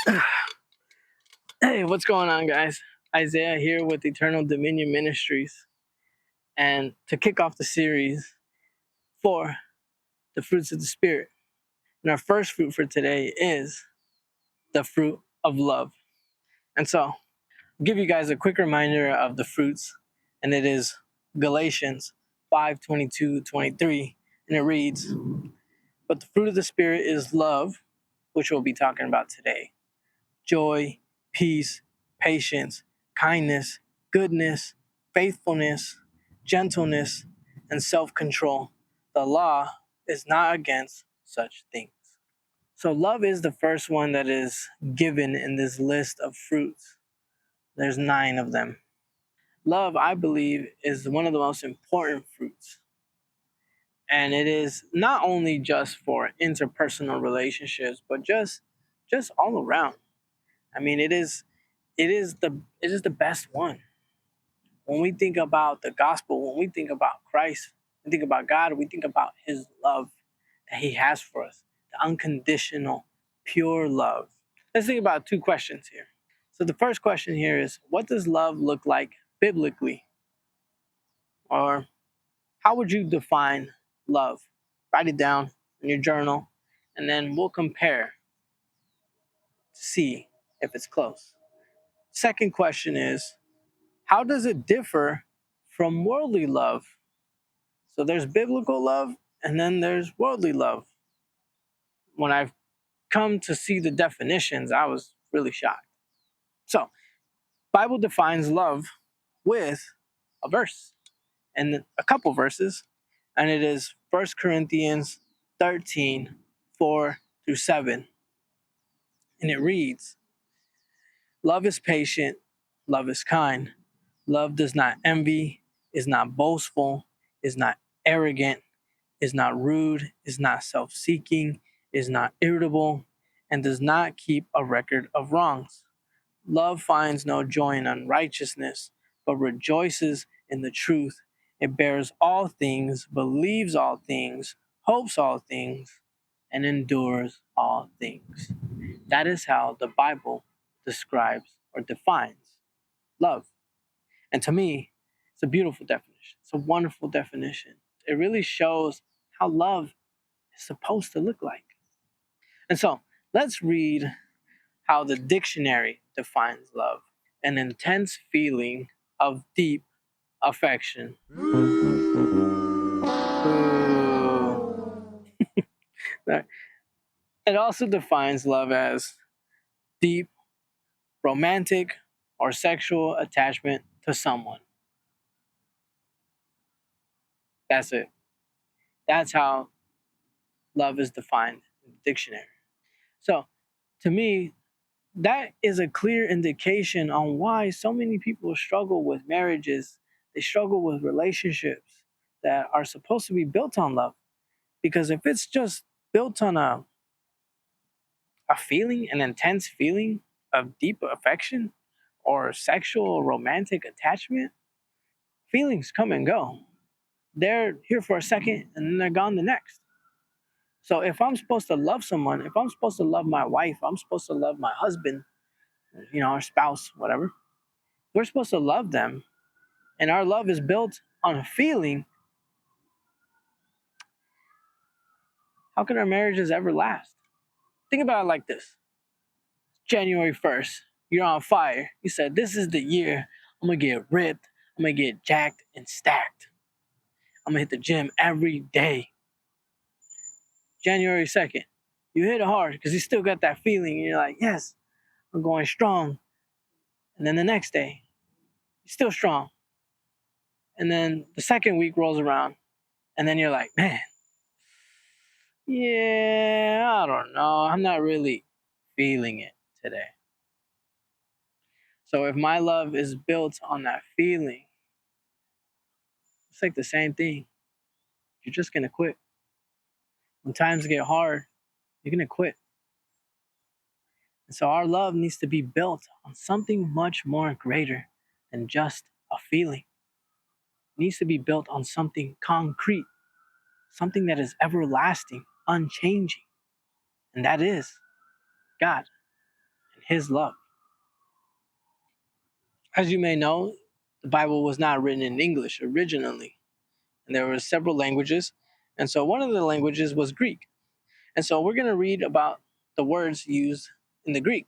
Hey, what's going on, guys? Isaiah here with Eternal Dominion Ministries. And to kick off the series for the fruits of the Spirit. And our first fruit for today is the fruit of love. And so, I'll give you guys a quick reminder of the fruits. And it is Galatians 5:22-23. And it reads, "But the fruit of the Spirit is love," which we'll be talking about today. Joy, peace, patience, kindness, goodness, faithfulness, gentleness, and self-control. The law is not against such things. So love is the first one that is given in this list of fruits. There's 9 of them. Love, I believe, is one of the most important fruits. And it is not only just for interpersonal relationships, but just all around. I mean, it is the best one. When we think about the gospel, when we think about Christ, we think about God, we think about his love that he has for us, the unconditional, pure love. Let's think about 2 questions here. So the first question here is, what does love look like biblically? Or how would you define love? Write it down in your journal, and then we'll compare to see if it's close. Second question is, how does it differ from worldly love? So there's biblical love and then there's worldly love. When I've come to see the definitions, I was really shocked. So, Bible defines love with a verse and a couple verses, and it is 1 Corinthians 13:4-7. And it reads, "Love is patient, love is kind. Love does not envy, is not boastful, is not arrogant, is not rude, is not self-seeking, is not irritable, and does not keep a record of wrongs. Love finds no joy in unrighteousness, but rejoices in the truth. It bears all things, believes all things, hopes all things, and endures all things." That is how the Bible describes or defines love. And to me, it's a beautiful definition. It's a wonderful definition. It really shows how love is supposed to look like. And so let's read how the dictionary defines love: an intense feeling of deep affection. Ooh. It also defines love as deep, romantic, or sexual attachment to someone. That's it. That's how love is defined in the dictionary. So, to me, that is a clear indication on why so many people struggle with marriages. They struggle with relationships that are supposed to be built on love. Because if it's just built on a feeling, an intense feeling of deep affection or sexual or romantic attachment, feelings come and go. They're here for a second and then they're gone the next. So if I'm supposed to love someone, if I'm supposed to love my wife, I'm supposed to love my husband, our spouse, whatever, we're supposed to love them, and our love is built on a feeling, how can our marriages ever last? Think about it like this. January 1st, you're on fire. You said, this is the year I'm going to get ripped, I'm going to get jacked and stacked. I'm going to hit the gym every day. January 2nd, you hit it hard because you still got that feeling. And you're like, yes, I'm going strong. And then the next day, you're still strong. And then the second week rolls around. And then you're like, man, yeah, I don't know. I'm not really feeling it today. So if my love is built on that feeling, it's like the same thing. You're just going to quit. When times get hard, you're going to quit. And so our love needs to be built on something much more greater than just a feeling. It needs to be built on something concrete, something that is everlasting, unchanging. And that is God and his love. As you may know, the Bible was not written in English originally, and there were several languages. And so one of the languages was Greek. And so we're going to read about the words used in the Greek.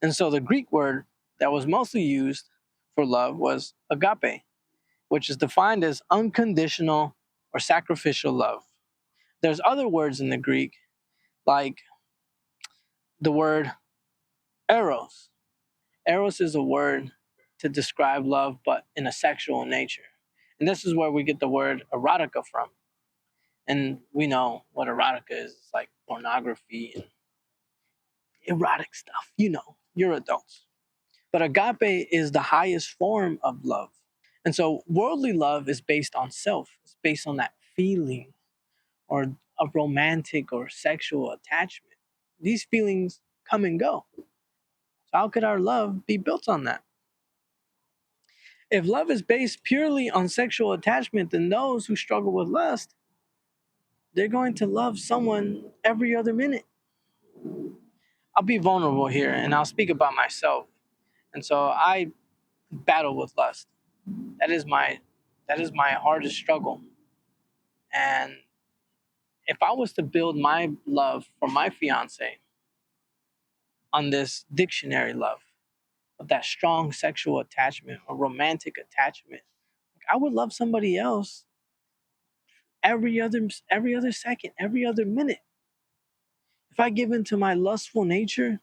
And so the Greek word that was mostly used for love was agape, which is defined as unconditional or sacrificial love. There's other words in the Greek, like the word eros. Eros is a word to describe love, but in a sexual nature. And this is where we get the word erotica from. And we know what erotica is. It's like pornography and erotic stuff. You know, you're adults. But agape is the highest form of love. And so worldly love is based on self. It's based on that feeling or a romantic or sexual attachment. These feelings come and go. So how could our love be built on that? If love is based purely on sexual attachment, then those who struggle with lust, they're going to love someone every other minute. I'll be vulnerable here and I'll speak about myself. And so I battle with lust. That is my hardest struggle. And if I was to build my love for my fiance on this dictionary love of that strong sexual attachment or romantic attachment, I would love somebody else every other second, every other minute. If I give into my lustful nature,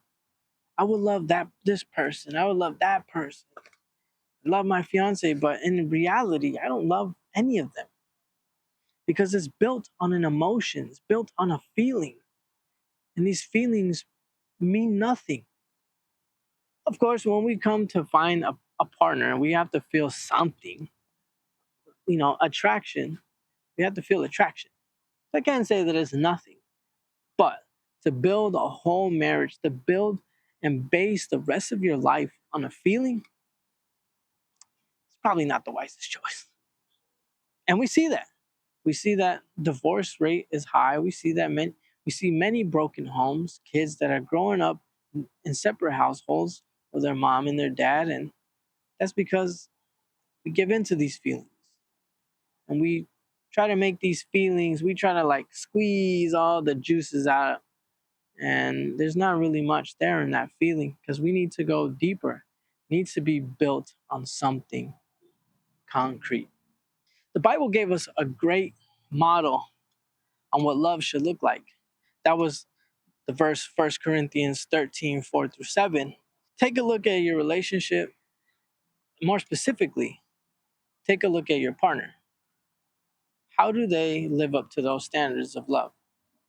I would love this person. I would love that person. I love my fiance, but in reality, I don't love any of them because it's built on an emotion. It's built on a feeling, and these feelings mean nothing. Of course, when we come to find a partner, we have to feel something. Attraction. We have to feel attraction. So I can't say that it's nothing. But to build a whole marriage, to build and base the rest of your life on a feeling, it's probably not the wisest choice. And we see that. We see that divorce rate is high. We see many broken homes, kids that are growing up in separate households with their mom and their dad, and that's because we give into these feelings. And we try to make these feelings, we try to like squeeze all the juices out. And there's not really much there in that feeling because we need to go deeper. It needs to be built on something concrete. The Bible gave us a great model on what love should look like. That was the verse 1 Corinthians 13, 4 through 7. Take a look at your relationship. More specifically, take a look at your partner. How do they live up to those standards of love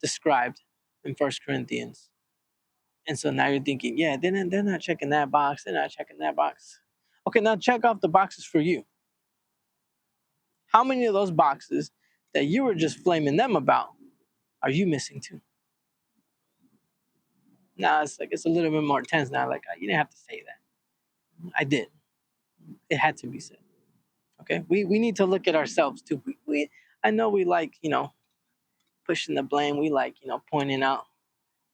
described in 1 Corinthians? And so now you're thinking, yeah, they're not checking that box. They're not checking that box. Okay, now check off the boxes for you. How many of those boxes that you were just flaming them about are you missing too? Now it's a little bit more intense now. Like, you didn't have to say that. I did. It had to be said. Okay, we need to look at ourselves too. I know we like, pushing the blame. We like, pointing out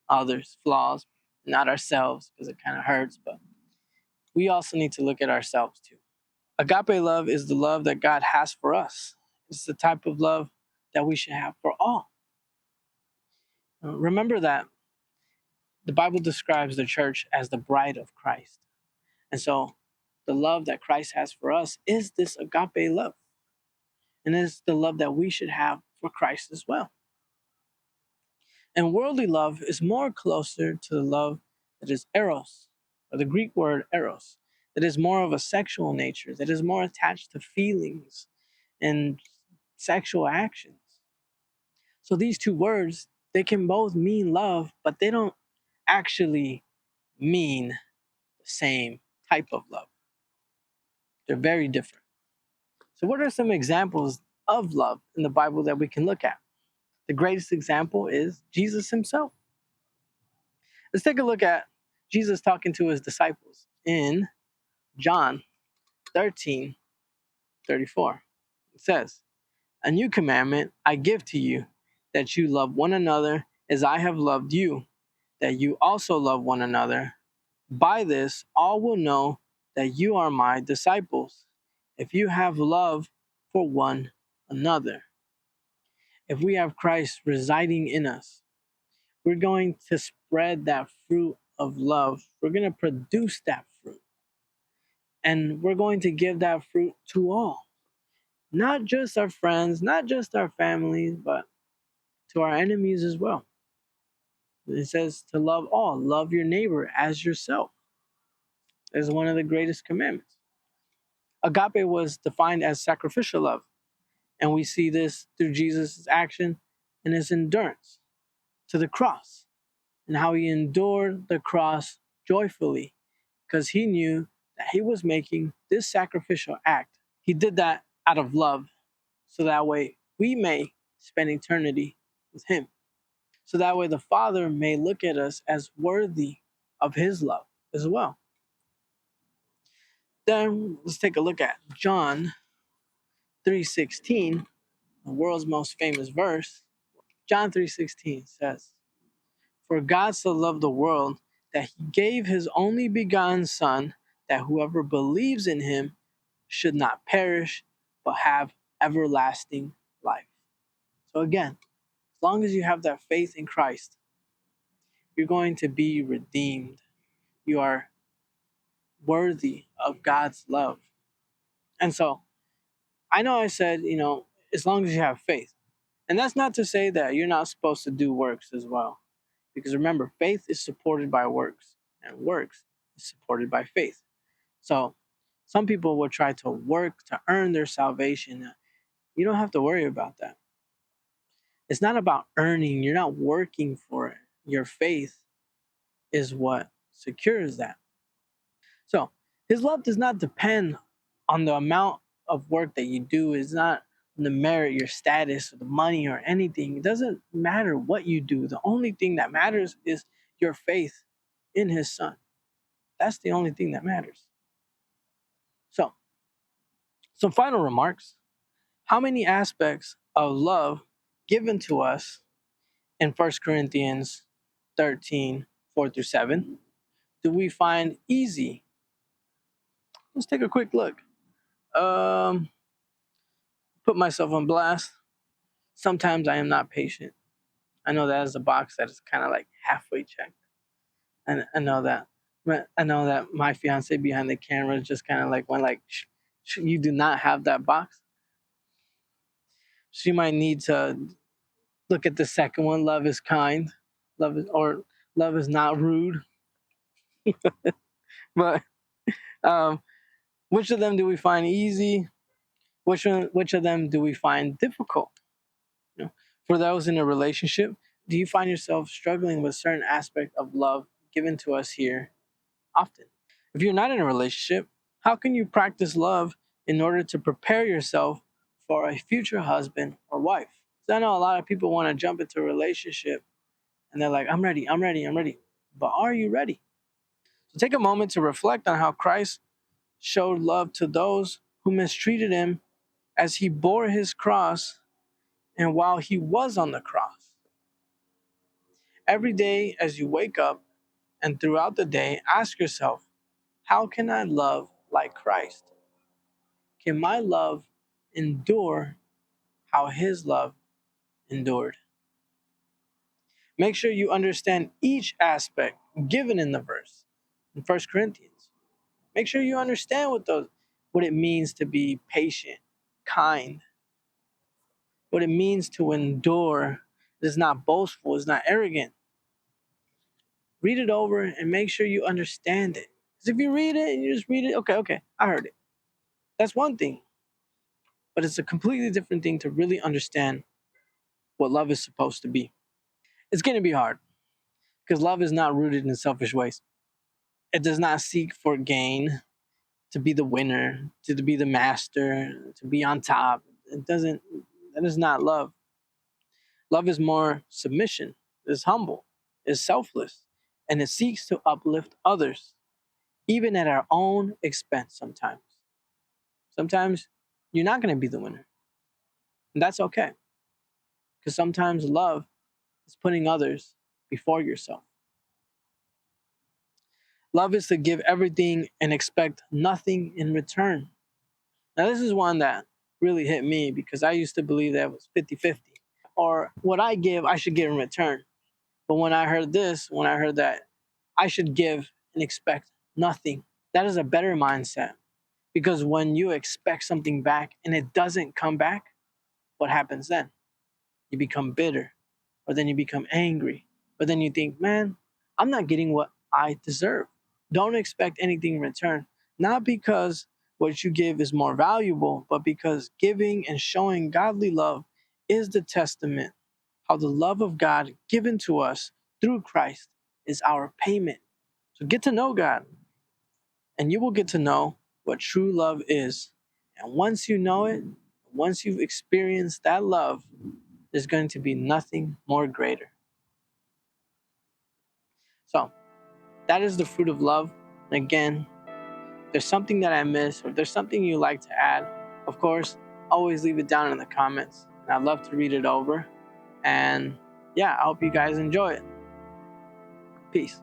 others' flaws, not ourselves, because it kind of hurts. But we also need to look at ourselves too. Agape love is the love that God has for us. It's the type of love that we should have for all. Remember that the Bible describes the church as the bride of Christ. And so the love that Christ has for us is this agape love. And it's the love that we should have for Christ as well. And worldly love is more closer to the love that is eros, or the Greek word eros, that is more of a sexual nature, that is more attached to feelings and sexual actions. So these two words, they can both mean love, but they don't actually mean the same type of love. They're very different. So what are some examples of love in the Bible that we can look at? The greatest example is Jesus himself. Let's take a look at Jesus talking to his disciples in John 13:34. It says, "A new commandment I give to you, that you love one another as I have loved you, that you also love one another. By this, all will know that you are my disciples, if you have love for one another. If we have Christ residing in us, we're going to spread that fruit of love. We're going to produce that fruit. And we're going to give that fruit to all. Not just our friends, not just our families, but to our enemies as well. It says to love all. Love your neighbor as yourself. Is one of the greatest commandments. Agape was defined as sacrificial love. And we see this through Jesus' action and his endurance to the cross, and how he endured the cross joyfully because he knew that he was making this sacrificial act. He did that out of love, so that way we may spend eternity with him. So that way the Father may look at us as worthy of his love as well. Then let's take a look at John 3:16, the world's most famous verse. John 3:16 says, "For God so loved the world that he gave his only begotten Son, that whoever believes in him should not perish, but have everlasting life." So again, as long as you have that faith in Christ, you're going to be redeemed. You are worthy of God's love. And so I know I said, as long as you have faith. And that's not to say that you're not supposed to do works as well. Because remember, faith is supported by works, and works is supported by faith. So some people will try to work to earn their salvation. You don't have to worry about that. It's not about earning, you're not working for it. Your faith is what secures that. So his love does not depend on the amount of work that you do. It's not on the merit, your status, or the money, or anything. It doesn't matter what you do. The only thing that matters is your faith in his Son. That's the only thing that matters. So, some final remarks. How many aspects of love given to us in 1 Corinthians 13:4-7 do we find easy? Let's take a quick look. Put myself on blast. Sometimes I am not patient. I know that is a box that is kind of like halfway checked. And I know that. I know that my fiance behind the camera just kind of like went like, you do not have that box. She might need to look at the second one. Love is kind. Love is not rude. But um, which of them do we find easy? Which of them do we find difficult? For those in a relationship, do you find yourself struggling with certain aspect of love given to us here often? If you're not in a relationship, how can you practice love in order to prepare yourself for a future husband or wife? So I know a lot of people want to jump into a relationship and they're like, I'm ready, I'm ready, I'm ready. But are you ready? So take a moment to reflect on how Christ showed love to those who mistreated him as he bore his cross and while he was on the cross. Every day as you wake up and throughout the day, ask yourself, how can I love like Christ? Can my love endure how his love endured? Make sure you understand each aspect given in the verse in 1 Corinthians. Make sure you understand what it means to be patient, kind, what it means to endure. It's not boastful, it's not arrogant. Read it over and make sure you understand it. Because if you read it and you just read it, okay, I heard it. That's one thing. But it's a completely different thing to really understand what love is supposed to be. It's going to be hard because love is not rooted in selfish ways. It does not seek for gain, to be the winner, to be the master, to be on top. That is not love. Love is more submission, is humble, is selfless, and it seeks to uplift others, even at our own expense sometimes. Sometimes you're not going to be the winner, and that's okay. Because sometimes love is putting others before yourself. Love is to give everything and expect nothing in return. Now, this is one that really hit me because I used to believe that it was 50-50. Or what I give, I should get in return. But when I heard this, when I heard that I should give and expect nothing, that is a better mindset. Because when you expect something back and it doesn't come back, what happens then? You become bitter, or then you become angry, or then you think, man, I'm not getting what I deserve. Don't expect anything in return. Not because what you give is more valuable, but because giving and showing godly love is the testament how the love of God given to us through Christ is our payment. So get to know God, and you will get to know what true love is. And once you know it, once you've experienced that love, there's going to be nothing more greater. So that is the fruit of love. And again, if there's something that I missed, or if there's something you'd like to add, of course, always leave it down in the comments. And I'd love to read it over. And yeah, I hope you guys enjoy it. Peace.